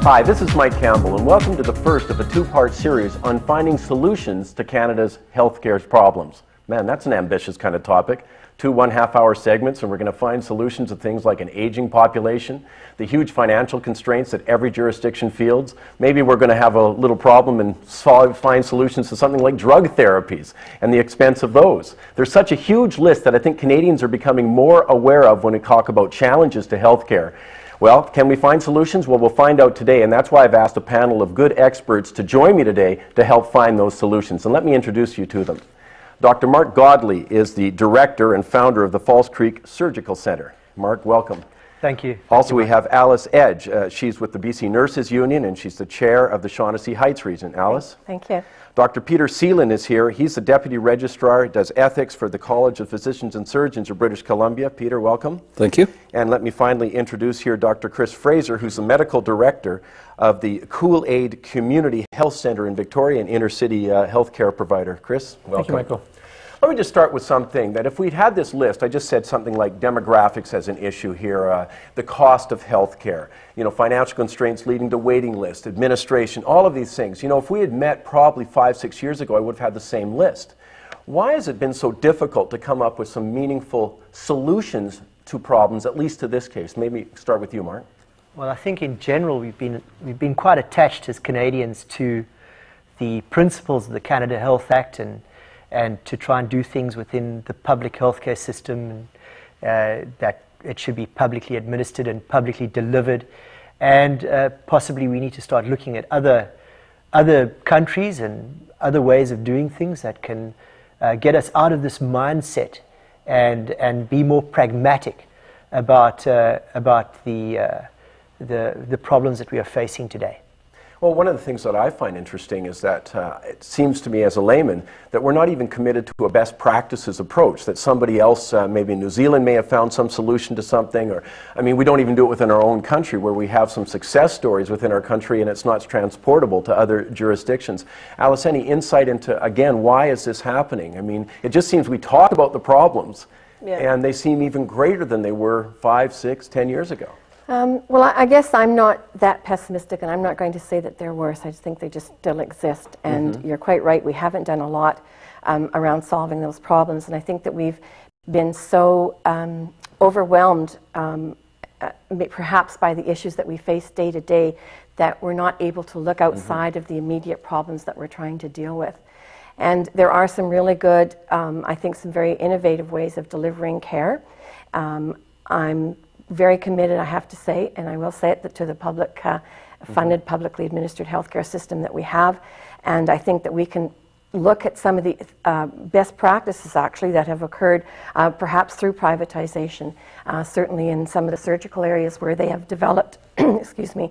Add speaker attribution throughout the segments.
Speaker 1: Hi, this is Mike Campbell, and welcome to the first of a two-part series on finding solutions to Canada's healthcare problems. Man, that's an ambitious kind of topic. Two one-half-hour segments, and we're going to find solutions to things like an aging population, the huge financial constraints that every jurisdiction feels. Maybe we're going to have a little problem and find solutions to something like drug therapies and the expense of those. There's such a huge list that I think Canadians are becoming more aware of when we talk about challenges to healthcare. Well, can we find solutions? Well, we'll find out today, and that's why I've asked a panel of good experts to join me today to help find those solutions. And let me introduce you to them. Dr. Mark Godley is the director and founder of the False Creek Surgical Centre. Mark, welcome.
Speaker 2: Thank you.
Speaker 1: Also, we have Alice Edge. She's with the BC Nurses Union, and she's the chair of the Shaughnessy Heights region. Alice?
Speaker 3: Thank you.
Speaker 1: Dr. Peter Seelan is here. He's the deputy registrar, does ethics for the College of Physicians and Surgeons of British Columbia. Peter, welcome.
Speaker 4: Thank you.
Speaker 1: And let me finally introduce here Dr. Chris Fraser, who's the medical director of the Kool-Aid Community Health Centre in Victoria, an inner-city healthcare provider. Chris, welcome.
Speaker 2: Thank you, Michael.
Speaker 1: Let me just start with something that if we'd had this list, I just said something like demographics as an issue here, the cost of health care, financial constraints leading to waiting lists, administration, all of these things. If we had met probably 5-6 years ago, I would have had the same list. Why has it been so difficult to come up with some meaningful solutions to problems, at least to this case? Maybe start with you, Mark.
Speaker 2: Well, I think in general we've been quite attached as Canadians to the principles of the Canada Health Act and to try and do things within the public healthcare system, that it should be publicly administered and publicly delivered. And possibly we need to start looking at other countries and other ways of doing things that can get us out of this mindset and be more pragmatic about the problems that we are facing today.
Speaker 1: Well, one of the things that I find interesting is that it seems to me as a layman that we're not even committed to a best practices approach, that somebody else, maybe in New Zealand, may have found some solution to something, or, we don't even do it within our own country where we have some success stories within our country and it's not transportable to other jurisdictions. Alice, any insight into, again, why is this happening? It just seems we talk about the problems and they seem even greater than they were 5, 6, 10 years ago.
Speaker 3: Well, I guess I'm not that pessimistic, and I'm not going to say that they're worse. I just think they just still exist. And you're quite right, we haven't done a lot around solving those problems. And I think that we've been so overwhelmed, perhaps by the issues that we face day to day, that we're not able to look outside of the immediate problems that we're trying to deal with. And there are some really good, I think some very innovative ways of delivering care. I'm very committed, I have to say, and I will say it, to the public funded, publicly administered healthcare system that we have. And I think that we can look at some of the best practices actually that have occurred perhaps through privatization, certainly in some of the surgical areas where they have developed excuse me,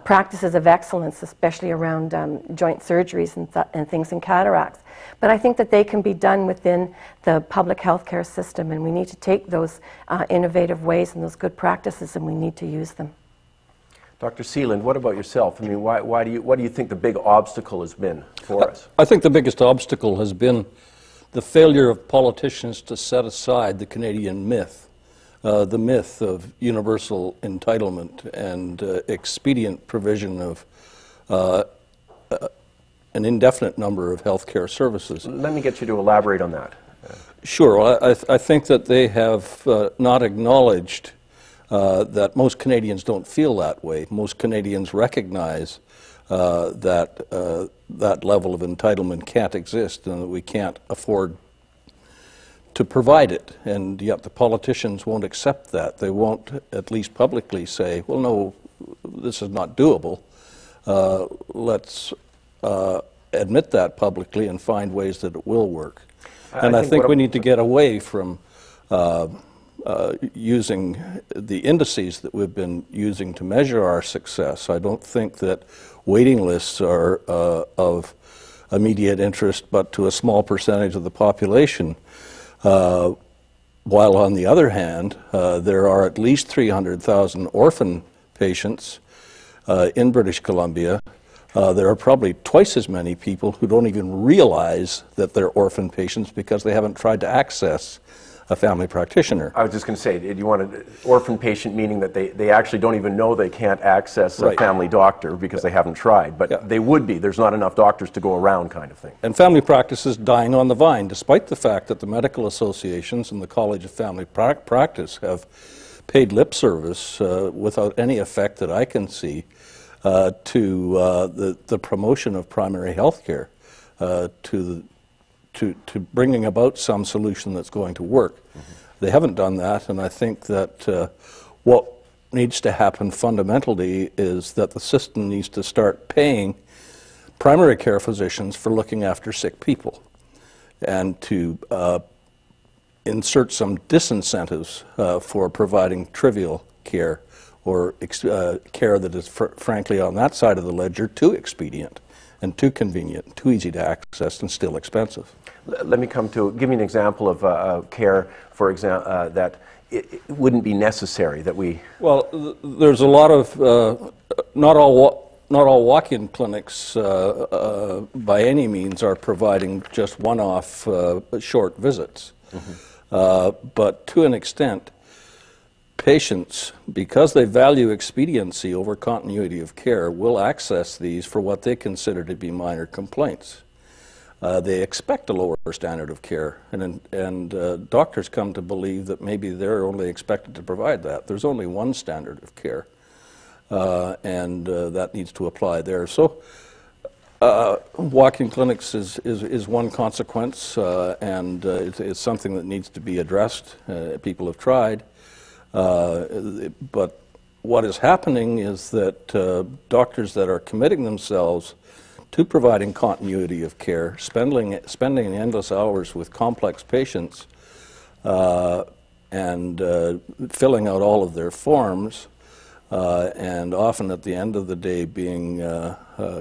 Speaker 3: practices of excellence, especially around joint surgeries and things in cataracts. But I think that they can be done within the public healthcare system, and we need to take those innovative ways and those good practices, and we need to use them.
Speaker 1: Dr. Seelan, what about yourself? What do you think the big obstacle has been for us?
Speaker 4: I think the biggest obstacle has been the failure of politicians to set aside the Canadian myth, the myth of universal entitlement and expedient provision of an indefinite number of healthcare services.
Speaker 1: Let me get you to elaborate on that.
Speaker 4: Sure. I think that they have not acknowledged that most Canadians don't feel that way. Most Canadians recognize that that level of entitlement can't exist and that we can't afford to provide it. And yet the politicians won't accept that. They won't, at least publicly, say, well, no, this is not doable. Let's admit that publicly and find ways that it will work. And I think we need to get away from using the indices that we've been using to measure our success. I don't think that waiting lists are of immediate interest, but to a small percentage of the population. While on the other hand, there are at least 300,000 orphan patients in British Columbia. There are probably twice as many people who don't even realize that they're orphan patients because they haven't tried to access a family practitioner.
Speaker 1: I was just going to say, you want an orphan patient, meaning that they actually don't even know they can't access a
Speaker 4: Right.
Speaker 1: family doctor because they haven't tried, but
Speaker 4: Yeah.
Speaker 1: they would be. There's not enough doctors to go around, kind of thing.
Speaker 4: And family practice is dying on the vine, despite the fact that the medical associations and the College of Family Practice have paid lip service without any effect that I can see to the promotion of primary health care, to bringing about some solution that's going to work. Mm-hmm. They haven't done that, and I think that what needs to happen fundamentally is that the system needs to start paying primary care physicians for looking after sick people, and to insert some disincentives for providing trivial care or care that is, frankly, on that side of the ledger, too expedient and too convenient, too easy to access, and still expensive.
Speaker 1: Let me give me an example of care, for example, that it wouldn't be necessary that we...
Speaker 4: Well, there's a lot of, not all walk-in clinics by any means are providing just one-off short visits. Mm-hmm. But to an extent, patients, because they value expediency over continuity of care, will access these for what they consider to be minor complaints. They expect a lower standard of care, and doctors come to believe that maybe they're only expected to provide that. There's only one standard of care, and that needs to apply there. So walk-in clinics is one consequence, and it's something that needs to be addressed. People have tried. But what is happening is that doctors that are committing themselves to providing continuity of care, spending endless hours with complex patients, and filling out all of their forms, and often at the end of the day being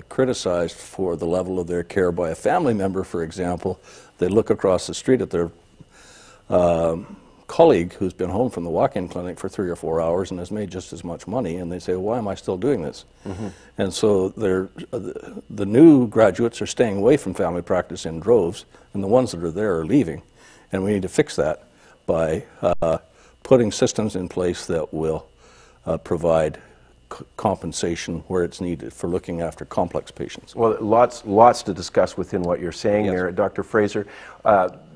Speaker 4: criticized for the level of their care by a family member, for example. They look across the street at their colleague who's been home from the walk-in clinic for 3 or 4 hours and has made just as much money, and they say, why am I still doing this? Mm-hmm. And so the new graduates are staying away from family practice in droves, and the ones that are there are leaving. And we need to fix that by putting systems in place that will provide compensation where it's needed for looking after complex patients.
Speaker 1: Well, lots to discuss within what you're saying. Yes. There, Dr. Fraser.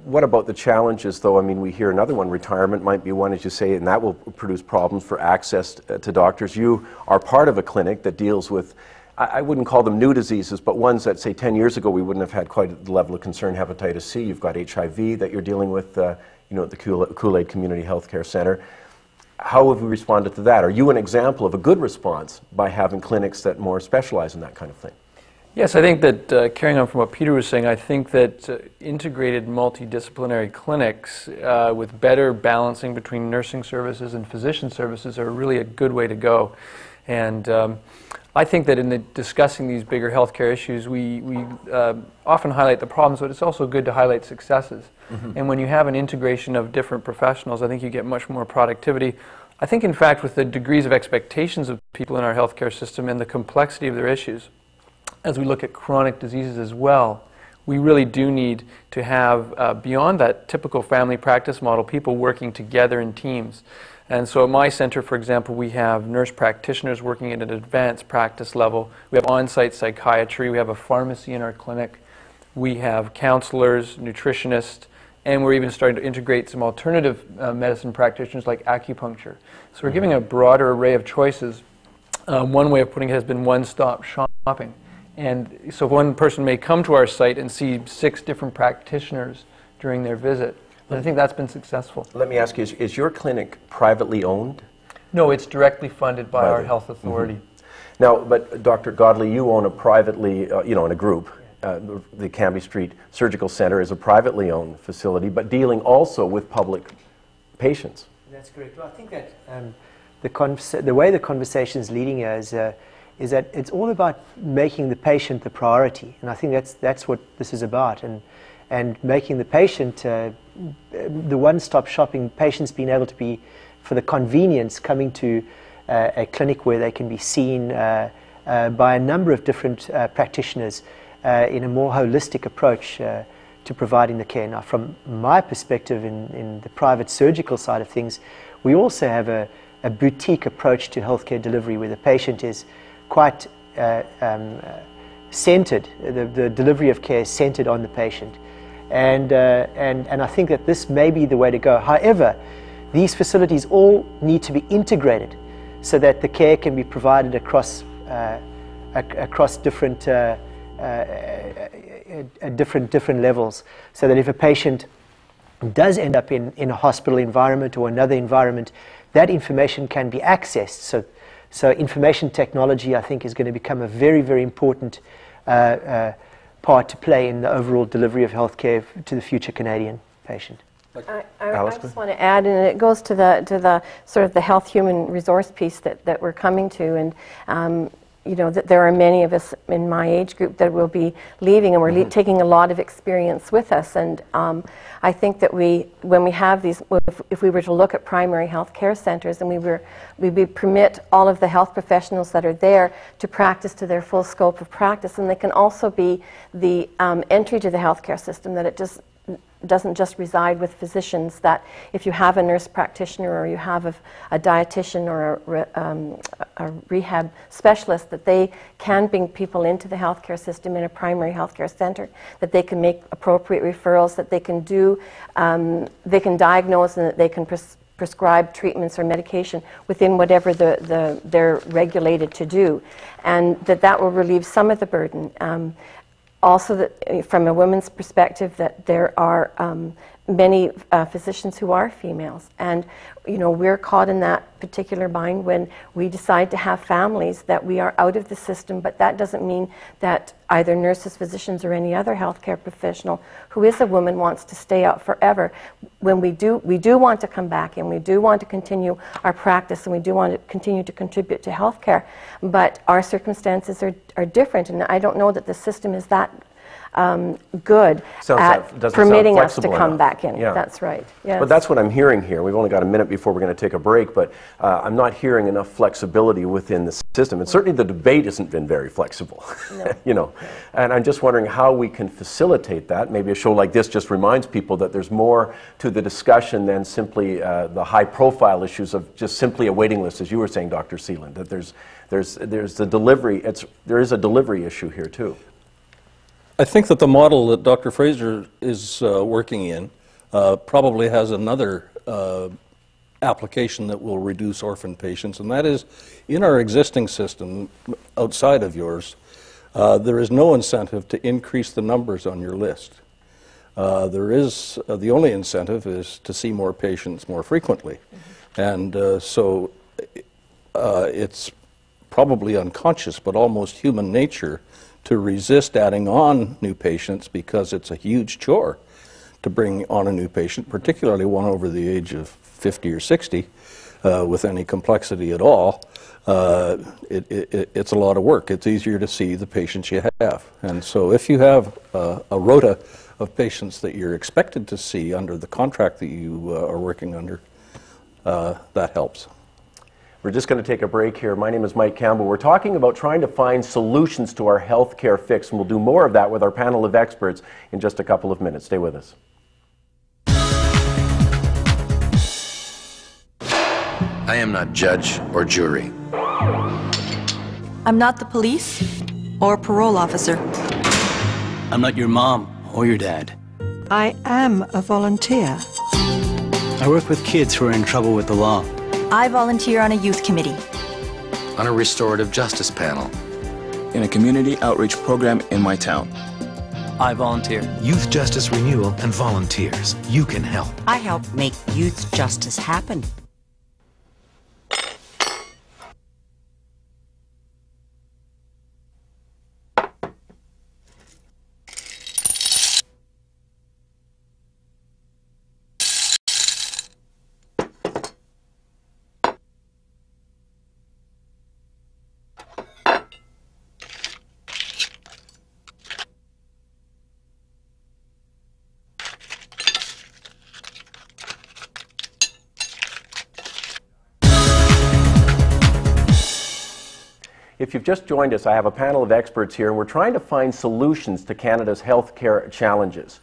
Speaker 1: What about the challenges, though? I mean, we hear another one, retirement might be one, as you say, and that will produce problems for access to doctors. You are part of a clinic that deals with, I wouldn't call them new diseases, but ones that, say, 10 years ago we wouldn't have had quite the level of concern, hepatitis C. You've got HIV that you're dealing with, at the Kool-Aid Community Healthcare Center. How have we responded to that? Are you an example of a good response by having clinics that more specialize in that kind of thing?
Speaker 5: Yes, I think that, carrying on from what Peter was saying, I think that integrated multidisciplinary clinics with better balancing between nursing services and physician services are really a good way to go. And I think that in discussing these bigger healthcare issues, we often highlight the problems, but it's also good to highlight successes. Mm-hmm. And when you have an integration of different professionals, I think you get much more productivity. I think, in fact, with the degrees of expectations of people in our healthcare system and the complexity of their issues, as we look at chronic diseases as well, we really do need to have, beyond that typical family practice model, people working together in teams. And so at my center, for example, we have nurse practitioners working at an advanced practice level. We have on-site psychiatry. We have a pharmacy in our clinic. We have counselors, nutritionists, and we're even starting to integrate some alternative medicine practitioners like acupuncture. So we're giving a broader array of choices. One way of putting it has been one-stop shopping. And so one person may come to our site and see 6 different practitioners during their visit. And I think that's been successful.
Speaker 1: Let me ask you, is your clinic privately owned?
Speaker 5: No, it's directly funded by our health authority.
Speaker 1: Mm-hmm. Now, but Dr. Godley, you own a privately, in a group. The Cambie Street Surgical Center is a privately owned facility, but dealing also with public patients.
Speaker 2: That's correct. Well, I think that the way the conversation is leading here is that it's all about making the patient the priority, and I think that's what this is about, and making the patient the one-stop shopping. Patients being able to be, for the convenience, coming to a clinic where they can be seen by a number of different practitioners in a more holistic approach to providing the care. Now, from my perspective in the private surgical side of things, we also have a boutique approach to healthcare delivery where the patient is quite centered. The delivery of care is centered on the patient. And I think that this may be the way to go. However, these facilities all need to be integrated so that the care can be provided across different different levels, so that if a patient does end up in a hospital environment or another environment, that information can be accessed. So information technology, I think, is going to become a very, very important part to play in the overall delivery of healthcare to the future Canadian patient.
Speaker 3: I just want to add, and it goes to the sort of the health human resource piece that we're coming to, and you know, that there are many of us in my age group that will be leaving, and we're taking a lot of experience with us. And I think that when we have these, if we were to look at primary health care centers, and we permit all of the health professionals that are there to practice to their full scope of practice, and they can also be the entry to the healthcare system, that it just doesn't just reside with physicians, that if you have a nurse practitioner or you have a dietitian or a rehab specialist, that they can bring people into the healthcare system in a primary healthcare center, that they can make appropriate referrals, that they can they can diagnose, and that they can prescribe treatments or medication within whatever they're regulated to do, and that will relieve some of the burden. Also, that from a woman's perspective, that there are many physicians who are females, and you know, we're caught in that particular bind when we decide to have families, that we are out of the system. But that doesn't mean that either nurses, physicians, or any other healthcare professional who is a woman wants to stay out forever. When we do want to come back, and we do want to continue our practice, and we do want to continue to contribute to healthcare, but our circumstances are different, and I don't know that the system is that good at permitting us to come back in.
Speaker 1: Yeah.
Speaker 3: That's right. Yes.
Speaker 1: But that's what I'm hearing here. We've only got a minute before we're going to take a break, but I'm not hearing enough flexibility within the system. And certainly the debate hasn't been very flexible.
Speaker 3: No.
Speaker 1: You know, and I'm just wondering how we can facilitate that. Maybe a show like this just reminds people that there's more to the discussion than simply the high-profile issues of just simply a waiting list, as you were saying, Dr. Seeland. That there's the delivery. There is a delivery issue here too.
Speaker 4: I think that the model that Dr. Fraser is working in probably has another application that will reduce orphan patients, and that is, in our existing system outside of yours, there is no incentive to increase the numbers on your list. The only incentive is to see more patients more frequently. And so it's probably unconscious, but almost human nature to resist adding on new patients, because it's a huge chore to bring on a new patient, particularly one over the age of 50 or 60, with any complexity at all. It's a lot of work. It's easier to see the patients you have. And so if you have a rota of patients that you're expected to see under the contract that you are working under, that helps.
Speaker 1: We're just going to take a break here. My name is Mike Campbell. We're talking about trying to find solutions to our healthcare fix, and we'll do more of that with our panel of experts in just a couple of minutes. Stay with us.
Speaker 6: I am not judge or jury.
Speaker 7: I'm not the police or parole officer.
Speaker 8: I'm not your mom or your dad.
Speaker 9: I am a volunteer.
Speaker 8: I work with kids who are in trouble with the law.
Speaker 7: I volunteer on a youth committee.
Speaker 6: On a restorative justice panel.
Speaker 10: In a community outreach program in my town.
Speaker 8: I volunteer.
Speaker 11: Youth Justice Renewal and volunteers. You can help.
Speaker 12: I help make youth justice happen.
Speaker 1: If you've just joined us, I have a panel of experts here, and we're trying to find solutions to Canada's healthcare challenges.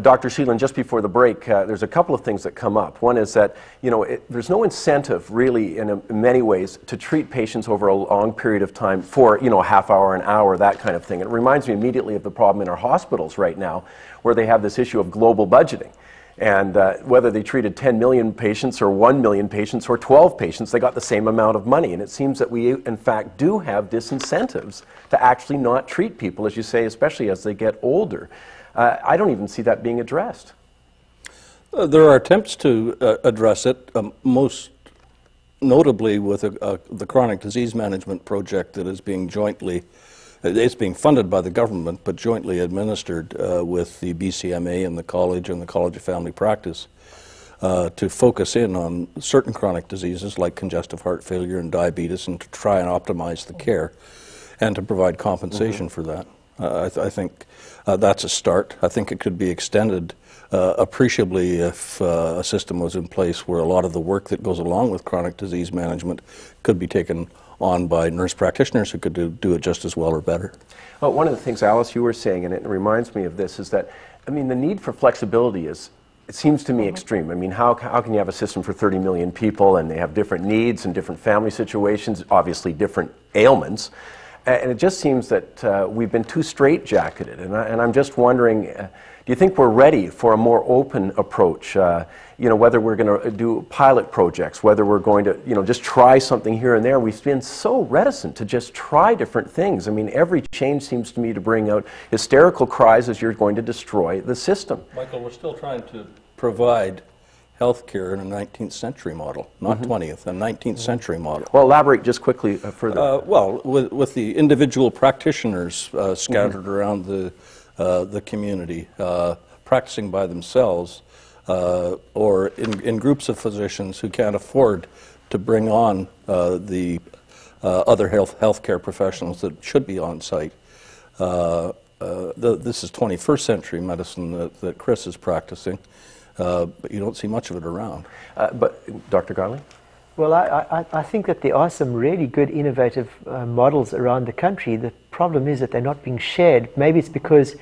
Speaker 1: Dr. Sheelan, just before the break, there's a couple of things that come up. One is that, you know, there's no incentive really in many ways to treat patients over a long period of time for, you know, a half hour, an hour, that kind of thing. It reminds me immediately of the problem in our hospitals right now where they have this issue of global budgeting. And whether they treated 10 million patients or 1 million patients or 12 patients, they got the same amount of money. And it seems that we, in fact, do have disincentives to actually not treat people, as you say, especially as they get older. I don't even see that being addressed.
Speaker 4: There are attempts to address it, most notably with the chronic disease management project that is being jointly, it's being funded by the government, but jointly administered with the BCMA and the College of Family Practice to focus in on certain chronic diseases like congestive heart failure and diabetes and to try and optimize the care and to provide compensation for that. I think that's a start. I think it could be extended appreciably if a system was in place where a lot of the work that goes along with chronic disease management could be taken on by nurse practitioners who could do it just as well or better.
Speaker 1: Well, one of the things, Alice, you were saying, and it reminds me of this, is that, I mean, the need for flexibility is, it seems to me extreme. I mean, how can you have a system for 30 million people and they have different needs and different family situations, obviously different ailments? And it just seems that we've been too straitjacketed. And I'm just wondering, do you think we're ready for a more open approach? You know, whether we're going to do pilot projects, whether we're going to, you know, just try something here and there. We've been so reticent to just try different things. I mean, every change seems to me to bring out hysterical cries as you're going to destroy the system.
Speaker 4: Michael, we're still trying to provide healthcare in a 19th century model, not 20th, a 19th century model.
Speaker 1: Well, elaborate just quickly further.
Speaker 4: Well, with the individual practitioners scattered around the community, practicing by themselves, or in groups of physicians who can't afford to bring on the other healthcare professionals that should be on site. This is 21st century medicine that Chris is practicing. But you don't see much of it around.
Speaker 1: But Dr. Garley?
Speaker 2: Well, I think that there are some really good innovative models around the country. The problem is that they're not being shared. Maybe it's because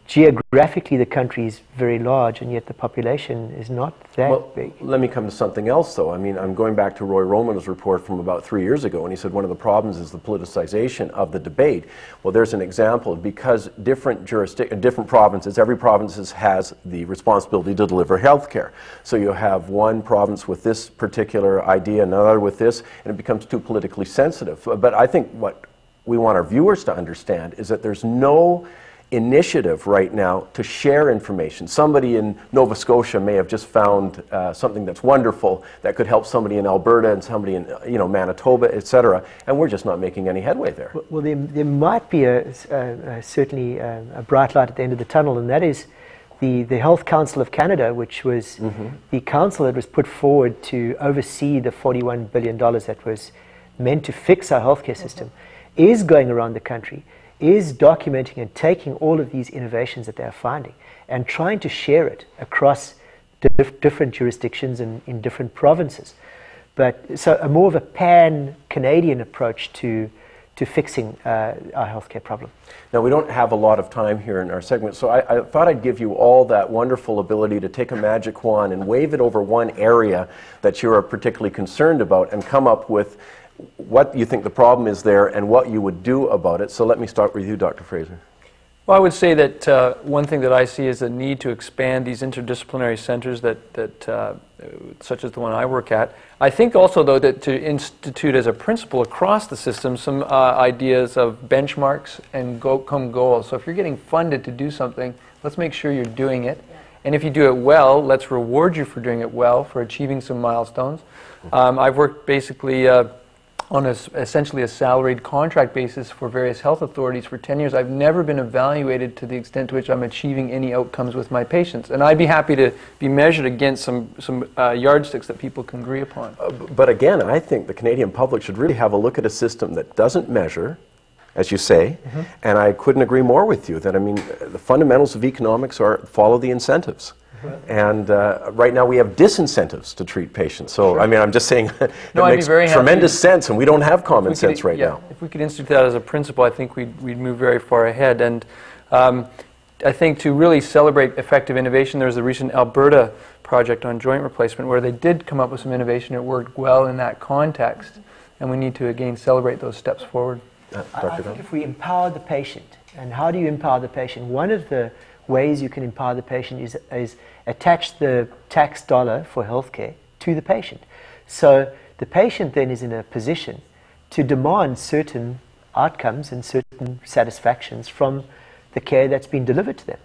Speaker 2: geographically the country is very large and yet the population is not that big.
Speaker 1: Let me come to something else though. I mean, I'm going back to Roy Romano's report from about 3 years ago, and he said one of the problems is the politicization of the debate. Well, there's an example. Because different provinces, every province has the responsibility to deliver health care. So you have one province with this particular idea, another with this, and it becomes too politically sensitive. But I think what we want our viewers to understand is that there's no initiative right now to share information. Somebody in Nova Scotia may have just found something that's wonderful that could help somebody in Alberta and somebody in Manitoba, etc., and we're just not making any headway there.
Speaker 2: Well, there might be certainly a bright light at the end of the tunnel, and that is the Health Council of Canada, which was the council that was put forward to oversee the $41 billion that was meant to fix our healthcare system, is going around the country, is documenting and taking all of these innovations that they are finding and trying to share it across different jurisdictions and in different provinces. But so a more of a pan-Canadian approach to fixing our healthcare problem.
Speaker 1: Now, we don't have a lot of time here in our segment, so I thought I'd give you all that wonderful ability to take a magic wand and wave it over one area that you're particularly concerned about and come up with what you think the problem is there and what you would do about it. So let me start with you, Dr. Fraser.
Speaker 5: Well, I would say that one thing that I see is a need to expand these interdisciplinary centers such as the one I work at. I think also, though, that to institute as a principle across the system some ideas of benchmarks and outcome goals. So if you're getting funded to do something, let's make sure you're doing it. And if you do it well, let's reward you for doing it well, for achieving some milestones. I've worked basically on essentially a salaried contract basis for various health authorities for 10 years. I've never been evaluated to the extent to which I'm achieving any outcomes with my patients. And I'd be happy to be measured against some yardsticks that people can agree upon.
Speaker 1: But again, I think the Canadian public should really have a look at a system that doesn't measure, as you say, and I couldn't agree more with you that, I mean, the fundamentals of economics are follow the incentives. And right now we have disincentives to treat patients. So, I mean, I'm just saying it makes tremendous sense, and we don't have common sense right now.
Speaker 5: If we could institute that as a principle, I think we'd move very far ahead. And I think to really celebrate effective innovation, there was a recent Alberta project on joint replacement where they did come up with some innovation that worked well in that context, and we need to again celebrate those steps forward.
Speaker 2: I think if we empower the patient, and how do you empower the patient? One of the ways you can empower the patient is attach the tax dollar for healthcare to the patient. So the patient then is in a position to demand certain outcomes and certain satisfactions from the care that's been delivered to them.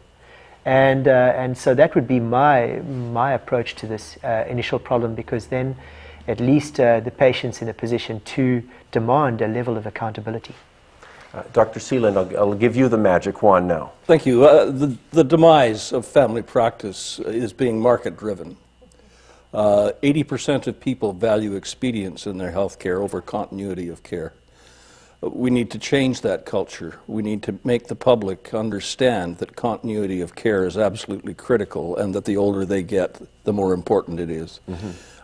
Speaker 2: And so that would be my approach to this initial problem, because then at least the patient's in a position to demand a level of accountability.
Speaker 1: Dr. Seeland, I'll give you the magic wand now.
Speaker 4: Thank you. The demise of family practice is being market-driven. 80% of people value expedience in their health care over continuity of care. We need to change that culture. We need to make the public understand that continuity of care is absolutely critical, and that the older they get, the more important it is.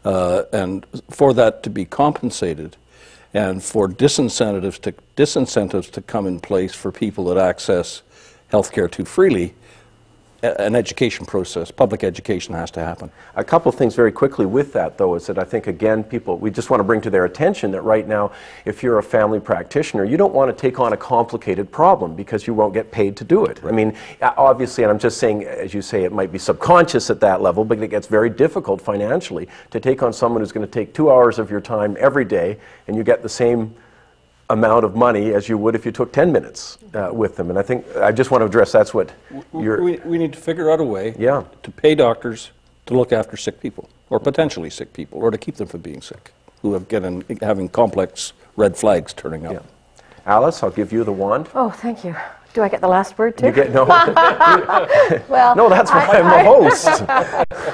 Speaker 4: And for that to be compensated, and for disincentives to come in place for people that access healthcare too freely, an education process, public education has to happen.
Speaker 1: A couple of things very quickly with that, though, is that I think, again, we just want to bring to their attention that right now, if you're a family practitioner, you don't want to take on a complicated problem because you won't get paid to do it. Right. I mean, obviously, and I'm just saying, as you say, it might be subconscious at that level, but it gets very difficult financially to take on someone who's going to take 2 hours of your time every day, and you get the same amount of money as you would if you took 10 minutes with them. And I think I just want to address that's what you're...
Speaker 4: We need to figure out a way
Speaker 1: to
Speaker 4: pay doctors to look after sick people, or potentially sick people, or to keep them from being sick, who have having complex red flags turning up.
Speaker 1: Yeah. Alice, I'll give you the wand.
Speaker 3: Oh, thank you. Do I get the last word too?
Speaker 1: You get no.
Speaker 3: Well,
Speaker 1: no, that's why I'm the host.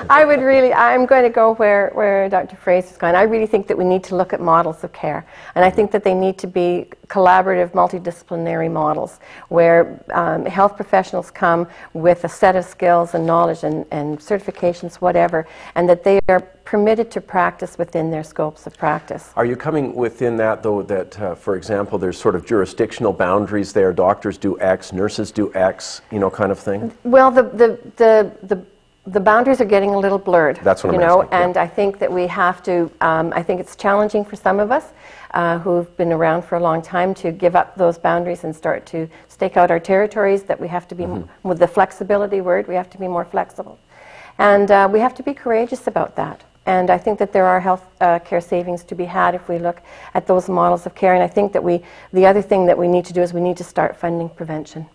Speaker 3: I'm going to go where Dr. Fraser's gone. I really think that we need to look at models of care, and I think that they need to be collaborative, multidisciplinary models where health professionals come with a set of skills and knowledge and certifications, whatever, and that they are permitted to practice within their scopes of practice.
Speaker 1: Are you coming within that, though, that, for example, there's sort of jurisdictional boundaries there, doctors do X, nurses do X, you know, kind of thing?
Speaker 3: Well, the boundaries are getting a little blurred.
Speaker 1: That's what I'm asking,
Speaker 3: and I think that we have to, I think it's challenging for some of us who've been around for a long time to give up those boundaries and start to stake out our territories, that we have to be, with the flexibility word, we have to be more flexible. And we have to be courageous about that. And I think that there are health care savings to be had if we look at those models of care. And I think that the other thing that we need to do is we need to start funding prevention.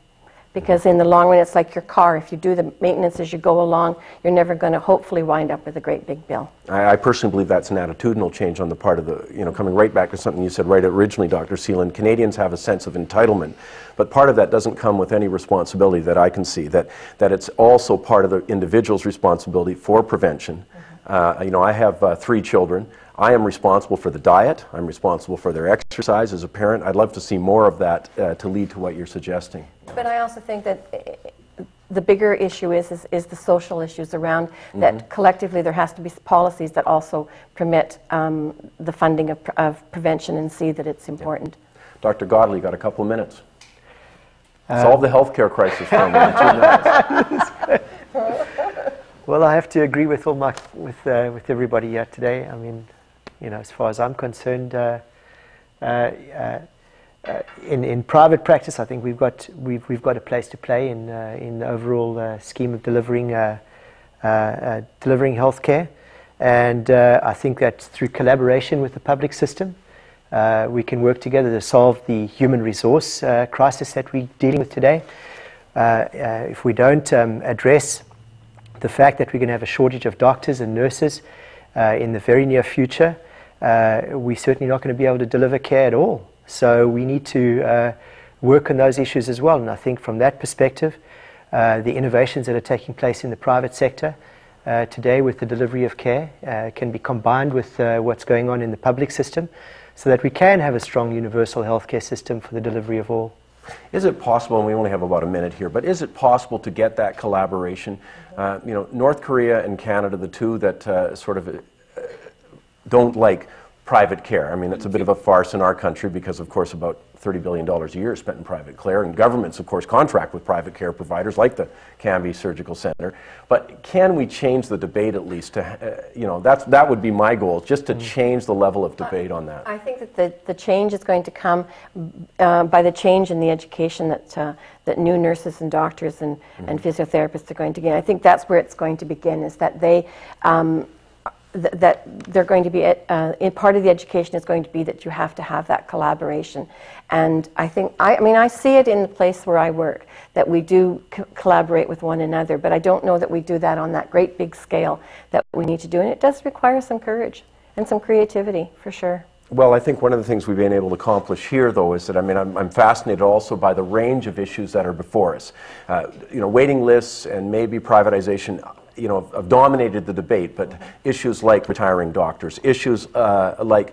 Speaker 3: Because in the long run, it's like your car. If you do the maintenance as you go along, you're never going to hopefully wind up with a great big bill.
Speaker 1: I personally believe that's an attitudinal change on the part of the, coming right back to something you said right originally, Dr. Seeland. Canadians have a sense of entitlement, but part of that doesn't come with any responsibility that I can see, that it's also part of the individual's responsibility for prevention. I have 3 children. I am responsible for the diet. I'm responsible for their exercise as a parent. I'd love to see more of that to lead to what you're suggesting.
Speaker 3: But I also think that the bigger issue is the social issues around that collectively there has to be policies that also permit the funding of prevention and see that it's important.
Speaker 1: Yeah. Dr. Godley, you got a couple of minutes. Solve the healthcare crisis for me in 2 minutes.
Speaker 2: Well, I have to agree with with everybody here today. I mean, as far as I'm concerned, in private practice, I think we've got a place to play in the overall scheme of delivering healthcare, and I think that through collaboration with the public system, we can work together to solve the human resource crisis that we're dealing with today. If we don't address the fact that we're going to have a shortage of doctors and nurses in the very near future, we're certainly not going to be able to deliver care at all. So we need to work on those issues as well. And I think from that perspective, the innovations that are taking place in the private sector today with the delivery of care can be combined with what's going on in the public system so that we can have a strong universal healthcare system for the delivery of all.
Speaker 1: Is it possible, and we only have about a minute here, but is it possible to get that collaboration? North Korea and Canada, the two that sort of don't like private care. I mean, it's a bit of a farce in our country because, of course, about $30 billion a year is spent in private care, and governments, of course, contract with private care providers like the Cambie Surgical Center. But can we change the debate at least to, you know, that would be my goal, just to change the level of debate on that.
Speaker 3: I think that the change is going to come by the change in the education that new nurses and doctors and physiotherapists are going to gain. I think that's where it's going to begin, is that they that they're going to be, in part of the education is going to be that you have to have that collaboration. And I think, I mean, I see it in the place where I work, that we do collaborate with one another, but I don't know that we do that on that great big scale that we need to do. And it does require some courage and some creativity, for sure.
Speaker 1: Well, I think one of the things we've been able to accomplish here, though, is that, I mean, I'm fascinated also by the range of issues that are before us. You know, waiting lists and maybe privatization, you know, have dominated the debate, but issues like retiring doctors, issues like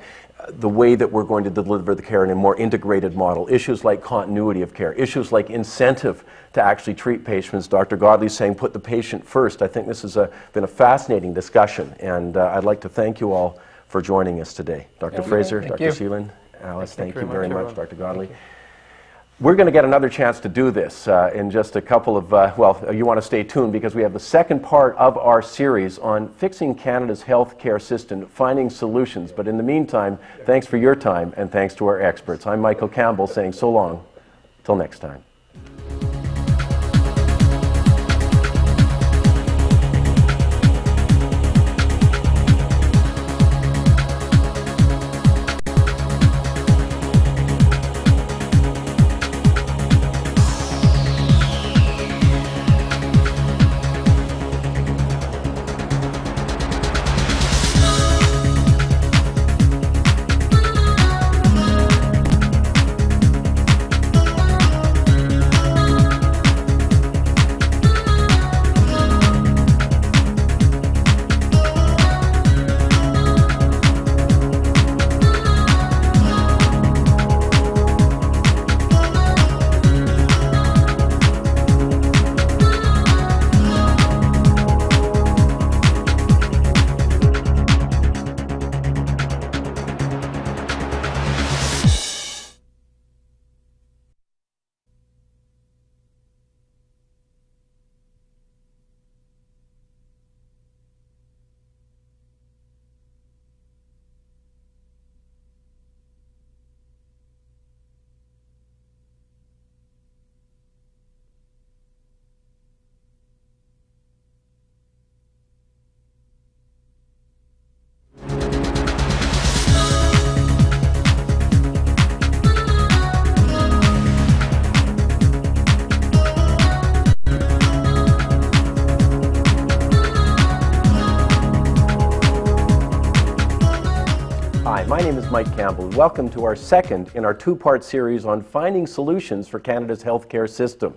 Speaker 1: the way that we're going to deliver the care in a more integrated model, issues like continuity of care, issues like incentive to actually treat patients. Dr. Godley's saying put the patient first. I think this has been a fascinating discussion, and I'd like to thank you all for joining us today. Dr. Fraser, Dr. Seelan, Alice, thank you very much, Dr. Godley. We're going to get another chance to do this in just a couple of, well, you want to stay tuned because we have the second part of our series on fixing Canada's healthcare system, finding solutions. But in the meantime, thanks for your time and thanks to our experts. I'm Michael Campbell saying so long. Till next time. My name is Mike Campbell. Welcome to our second in our two-part series on finding solutions for Canada's healthcare system.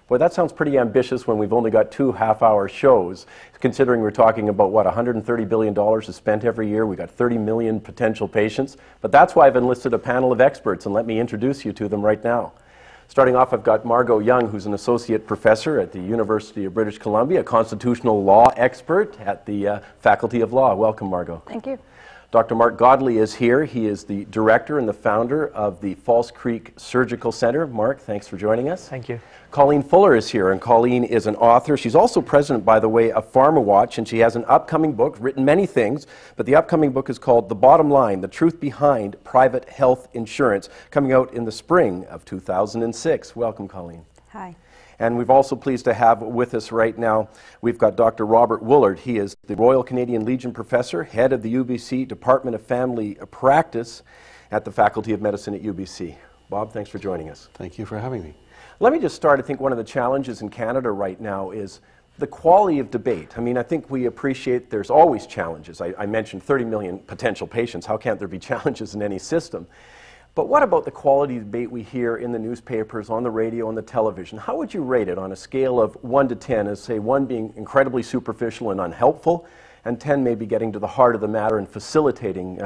Speaker 1: Boy, that sounds pretty ambitious when we've only got 2 half-hour shows, considering we're talking about, what, $130 billion is spent every year. We've got 30 million potential patients. But that's why I've enlisted a panel of experts, and let me introduce you to them right now. Starting off, I've got Margot Young, who's an associate professor at the University of British Columbia, a constitutional law expert at the Faculty of Law. Welcome, Margot.
Speaker 13: Thank you.
Speaker 1: Dr. Mark Godley is here. He is the director and the founder of the False Creek Surgical Center. Mark, thanks for joining us.
Speaker 2: Thank you.
Speaker 1: Colleen Fuller is here, and Colleen is an author. She's also president, by the way, of PharmaWatch, and she has an upcoming book, written many things, but the upcoming book is called The Bottom Line, The Truth Behind Private Health Insurance, coming out in the spring of 2006. Welcome, Colleen.
Speaker 13: Hi.
Speaker 1: And we're also pleased to have with us right now, we've got Dr. Robert Woolard. He is the Royal Canadian Legion Professor, head of the UBC Department of Family Practice at the Faculty of Medicine at UBC. Bob, thanks for joining us.
Speaker 14: Thank you for having me.
Speaker 1: Let me just start. I think one of the challenges in Canada right now is the quality of debate. I mean, I think we appreciate there's always challenges. I mentioned 30 million potential patients. How can't there be challenges in any system? But what about the quality of debate we hear in the newspapers, on the radio, on the television? How would you rate it on a scale of 1 to 10, as say 1 being incredibly superficial and unhelpful, and 10 maybe getting to the heart of the matter and facilitating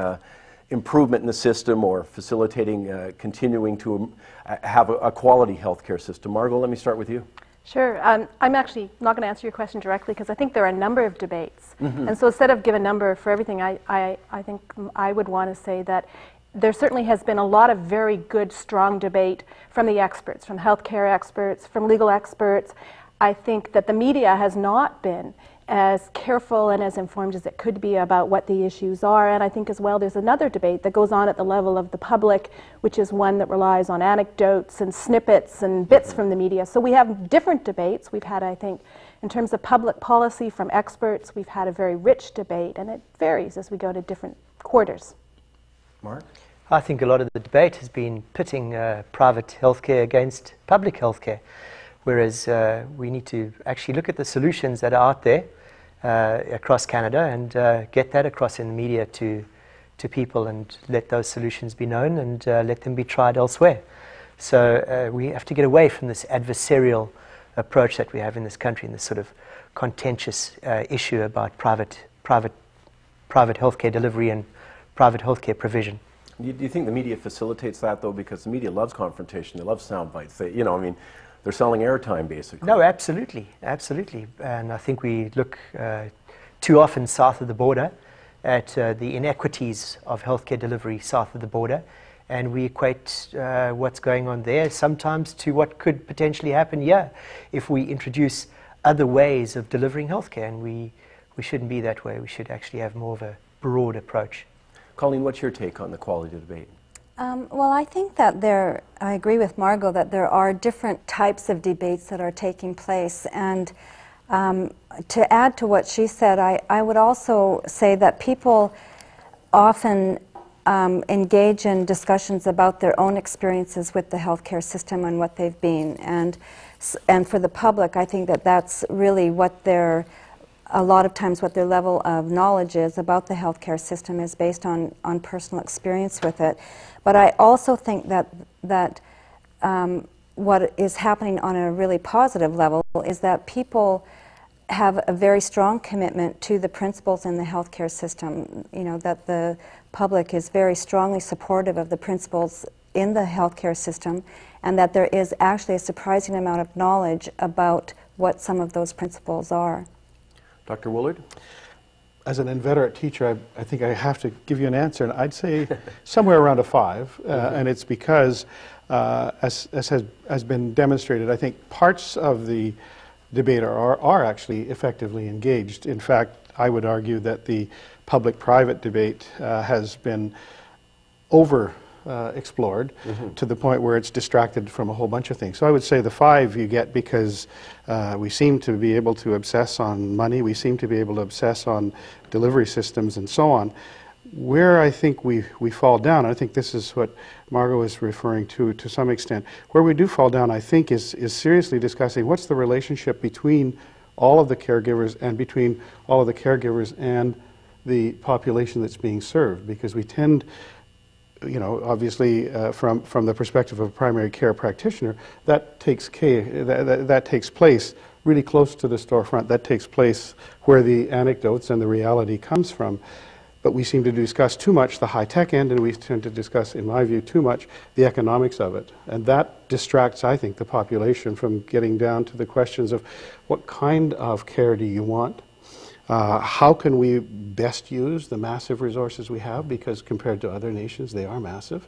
Speaker 1: improvement in the system or facilitating continuing to have a quality healthcare system? Margot, let me start with you.
Speaker 13: Sure. I'm actually not going to answer your question directly because I think there are a number of debates. And so instead of give a number for everything, I think I would want to say that there certainly has been a lot of very good, strong debate from the experts, from healthcare experts, from legal experts. I think that the media has not been as careful and as informed as it could be about what the issues are. And I think as well there's another debate that goes on at the level of the public, which is one that relies on anecdotes and snippets and bits from the media. So we have different debates. We've had, I think, in terms of public policy from experts, we've had a very rich debate, and it varies as we go to different quarters.
Speaker 1: Mark?
Speaker 2: I think a lot of the debate has been pitting private healthcare against public healthcare. Whereas we need to actually look at the solutions that are out there across Canada and get that across in the media to people and let those solutions be known and let them be tried elsewhere. So we have to get away from this adversarial approach that we have in this country and this sort of contentious issue about private healthcare delivery and private healthcare provision.
Speaker 1: Do you think the media facilitates that, though? Because the media loves confrontation. They love sound bites. They're selling airtime, basically.
Speaker 2: No, absolutely, absolutely. And I think we look too often south of the border at the inequities of healthcare delivery south of the border, and we equate what's going on there sometimes to what could potentially happen here if we introduce other ways of delivering healthcare, and we shouldn't be that way. We should actually have more of a broad approach.
Speaker 1: Colleen, what's your take on the quality of debate?
Speaker 14: Well, I think that I agree with Margot that there are different types of debates that are taking place. And to add to what she said, I would also say that people often engage in discussions about their own experiences with the healthcare system and what they've been. And for the public, I think that that's really what a lot of times what their level of knowledge is about the healthcare system is based on personal experience with it. But I also think that what is happening on a really positive level is that people have a very strong commitment to the principles in the healthcare system, that the public is very strongly supportive of the principles in the healthcare system, and that there is actually a surprising amount of knowledge about what some of those principles are.
Speaker 1: Dr. Woolard?
Speaker 15: As an inveterate teacher, I think I have to give you an answer, and I'd say somewhere around a 5, and it's because, as has been demonstrated, I think parts of the debate are actually effectively engaged. In fact, I would argue that the public-private debate has been explored to the point where it's distracted from a whole bunch of things. So I would say the 5 you get because we seem to be able to obsess on money, we seem to be able to obsess on delivery systems and so on. Where I think we fall down, I think this is what Margot is referring to some extent, where we do fall down, I think, is seriously discussing what's the relationship between all of the caregivers and between all of the caregivers and the population that's being served, because we tend, obviously from the perspective of a primary care practitioner, that takes place really close to the storefront. That takes place where the anecdotes and the reality comes from. But we seem to discuss too much the high-tech end, and we tend to discuss, in my view, too much the economics of it. And that distracts, I think, the population from getting down to the questions of what kind of care do you want? How can we best use the massive resources we have, because compared to other nations, they are massive?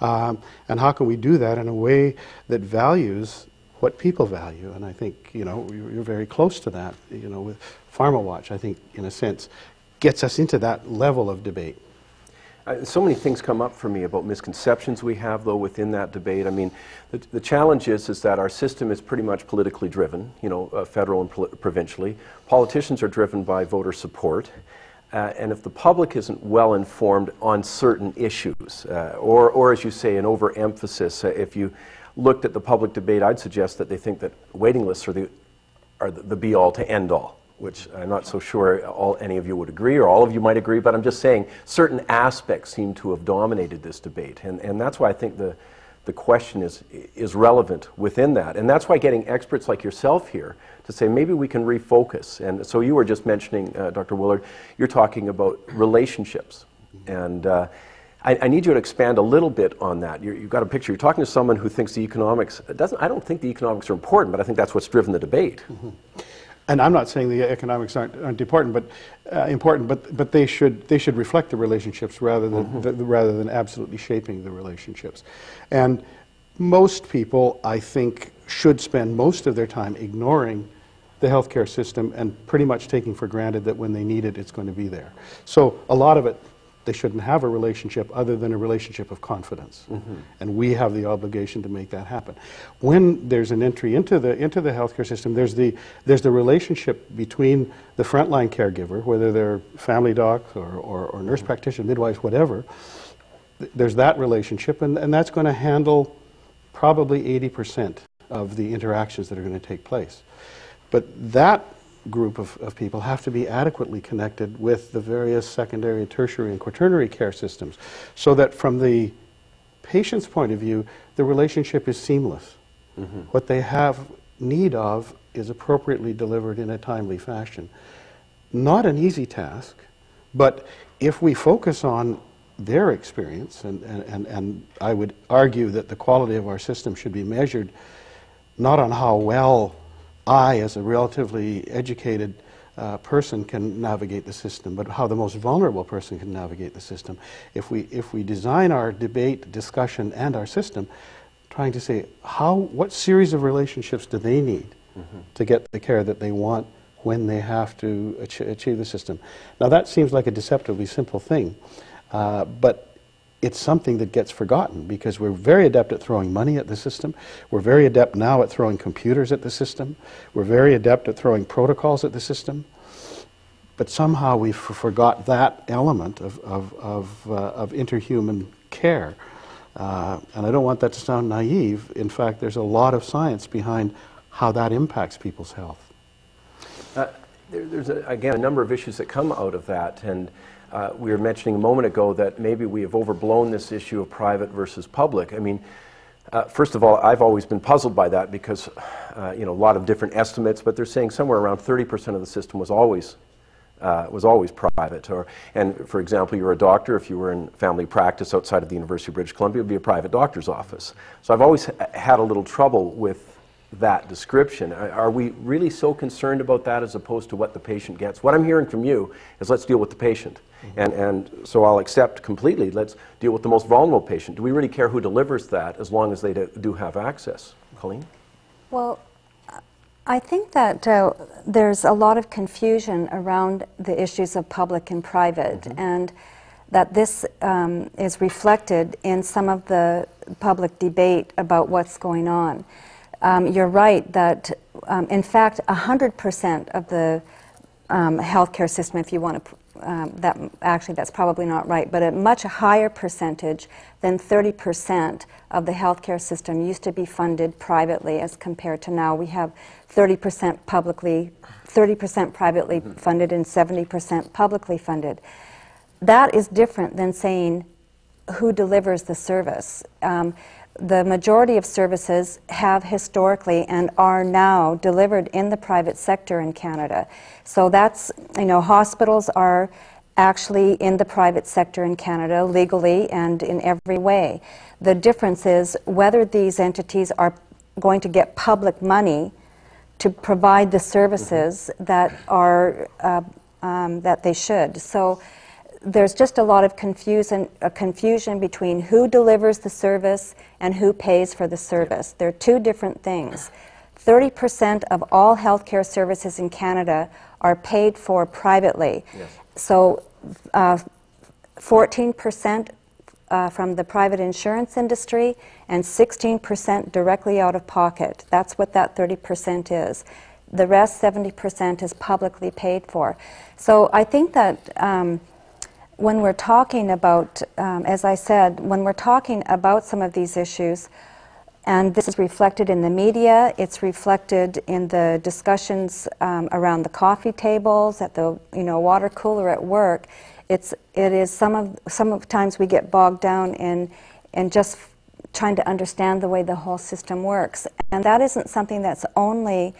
Speaker 15: And how can we do that in a way that values what people value? And I think, you're very close to that, with PharmaWatch, I think, in a sense, gets us into that level of debate.
Speaker 1: So many things come up for me about misconceptions we have, though, within that debate. I mean, the challenge is that our system is pretty much politically driven, federal and provincially. Politicians are driven by voter support. And if the public isn't well informed on certain issues, or as you say, an overemphasis, if you looked at the public debate, I'd suggest that they think that waiting lists are the be-all to end-all, which I'm not so sure any of you would agree, or all of you might agree, but I'm just saying certain aspects seem to have dominated this debate. And that's why I think the question is relevant within that. And that's why getting experts like yourself here to say maybe we can refocus. And so you were just mentioning, Dr. Woolard, you're talking about relationships. And I need you to expand a little bit on that. You've got a picture. You're talking to someone who thinks the economics I don't think the economics are important, but I think that's what's driven the debate.
Speaker 15: Mm-hmm. And I'm not saying the economics aren't important, but they should reflect the relationships rather than rather than absolutely shaping the relationships. And most people, I think, should spend most of their time ignoring the healthcare system and pretty much taking for granted that when they need it, it's going to be there. So a lot of it, they shouldn't have a relationship other than a relationship of confidence. And we have the obligation to make that happen. When there's an entry into the healthcare system, there's the relationship between the frontline caregiver, whether they're family docs or nurse practitioner, midwives, whatever. There's that relationship, and that's going to handle probably 80% of the interactions that are going to take place. But that group of people have to be adequately connected with the various secondary, tertiary, and quaternary care systems, so that from the patient's point of view, the relationship is seamless. What they have need of is appropriately delivered in a timely fashion. Not an easy task, but if we focus on their experience, and I would argue that the quality of our system should be measured not on how well I, as a relatively educated person, can navigate the system, but how the most vulnerable person can navigate the system. If we design our debate, discussion, and our system, trying to say what series of relationships do they need to get the care that they want when they have to achieve the system. Now that seems like a deceptively simple thing, but it's something that gets forgotten because we're very adept at throwing money at the system. We're very adept now at throwing computers at the system. We're very adept at throwing protocols at the system. But somehow we forgot that element of interhuman care. And I don't want that to sound naive. In fact, there's a lot of science behind how that impacts people's health.
Speaker 1: There's, again, a number of issues that come out of that. And we were mentioning a moment ago that maybe we have overblown this issue of private versus public. I mean, first of all, I've always been puzzled by that because, a lot of different estimates, but they're saying somewhere around 30% of the system was always private. And for example, you're a doctor. If you were in family practice outside of the University of British Columbia, it would be a private doctor's office. So I've always had a little trouble with that description. Are we really so concerned about that as opposed to what the patient gets? What I'm hearing from you is let's deal with the patient. And so I'll accept completely, let's deal with the most vulnerable patient. Do we really care who delivers that as long as they do have access? Colleen?
Speaker 14: Well, I think that there's a lot of confusion around the issues of public and private, and that this is reflected in some of the public debate about what's going on. You're right that, in fact, 100% of the healthcare system, if you want to, that's probably not right, but a much higher percentage than 30% of the healthcare system used to be funded privately as compared to now. We have 30% privately funded and 70% publicly funded. That is different than saying who delivers the service. The majority of services have historically and are now delivered in the private sector in Canada. So that's, hospitals are actually in the private sector in Canada legally and in every way. The difference is whether these entities are going to get public money to provide the services that are that they should. So there's just a lot of confusion between who delivers the service and who pays for the service. They're two different things. 30% of all healthcare services in Canada are paid for privately. Yes. So 14% from the private insurance industry and 16% directly out of pocket. That's what that 30% is. The rest, 70%, is publicly paid for. So I think that when we're talking about, as I said, when we're talking about some of these issues, and this is reflected in the media, it's reflected in the discussions around the coffee tables, at the water cooler at work. It is some of times we get bogged down in just trying to understand the way the whole system works, and that isn't something that's only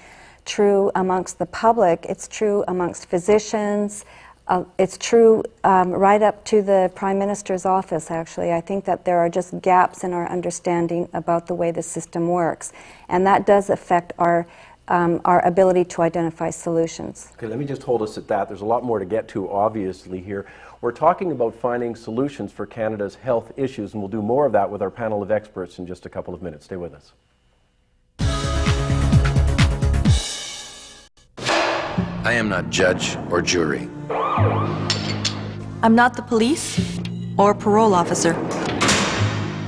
Speaker 14: true amongst the public. It's true amongst physicians, it's true right up to the Prime Minister's office, actually. I think that there are just gaps in our understanding about the way the system works. And that does affect our ability to identify solutions.
Speaker 1: Okay, let me just hold us at that. There's a lot more to get to, obviously, here. We're talking about finding solutions for Canada's health issues, and we'll do more of that with our panel of experts in just a couple of minutes. Stay with us.
Speaker 6: I am not judge or jury.
Speaker 7: I'm not the police or parole officer.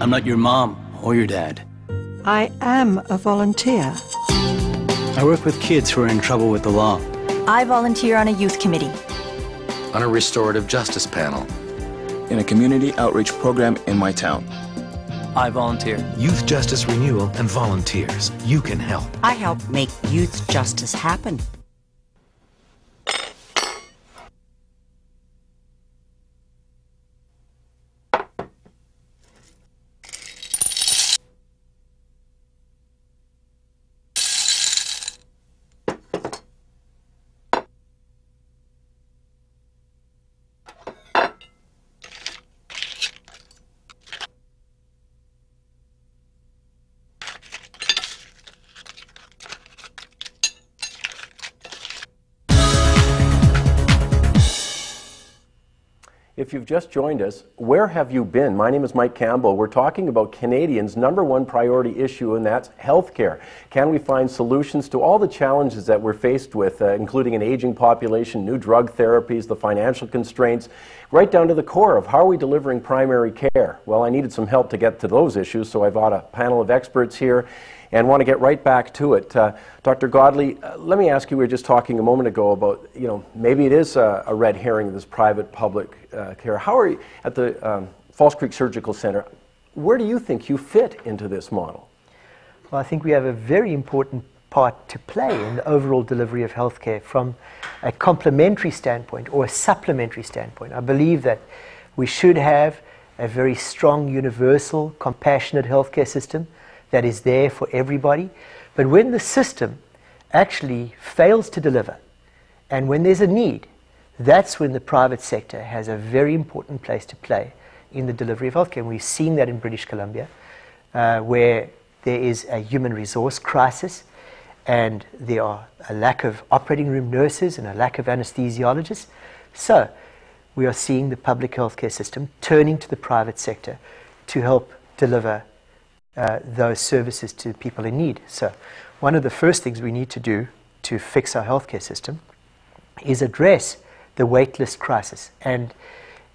Speaker 8: I'm not your mom or your dad.
Speaker 9: I am a volunteer.
Speaker 8: I work with kids who are in trouble with the law.
Speaker 7: I volunteer on a youth committee.
Speaker 6: On a restorative justice panel.
Speaker 10: In a community outreach program in my town.
Speaker 11: I volunteer. Youth Justice Renewal and volunteers. You can help.
Speaker 12: I help make youth justice happen.
Speaker 1: If you've just joined us, where have you been? My name is Mike Campbell. We're talking about Canadians' #1 priority issue, and that's healthcare. Can we find solutions to all the challenges that we're faced with, including an aging population, new drug therapies, the financial constraints, right down to the core of how are we delivering primary care? Well, I needed some help to get to those issues, so I brought a panel of experts here and want to get right back to it. Dr. Godley, let me ask you, we were just talking a moment ago about, maybe it is a red herring, this private-public care. How are you, at the False Creek Surgical Centre, where do you think you fit into this model?
Speaker 2: Well, I think we have a very important part to play in the overall delivery of healthcare from a complementary standpoint or a supplementary standpoint. I believe that we should have a very strong, universal, compassionate healthcare system that is there for everybody. But when the system actually fails to deliver, and when there's a need, that's when the private sector has a very important place to play in the delivery of healthcare. And we've seen that in British Columbia, where there is a human resource crisis, and there are a lack of operating room nurses and a lack of anesthesiologists. So we are seeing the public healthcare system turning to the private sector to help deliver those services to people in need. So one of the first things we need to do to fix our healthcare system is address the waitlist crisis. And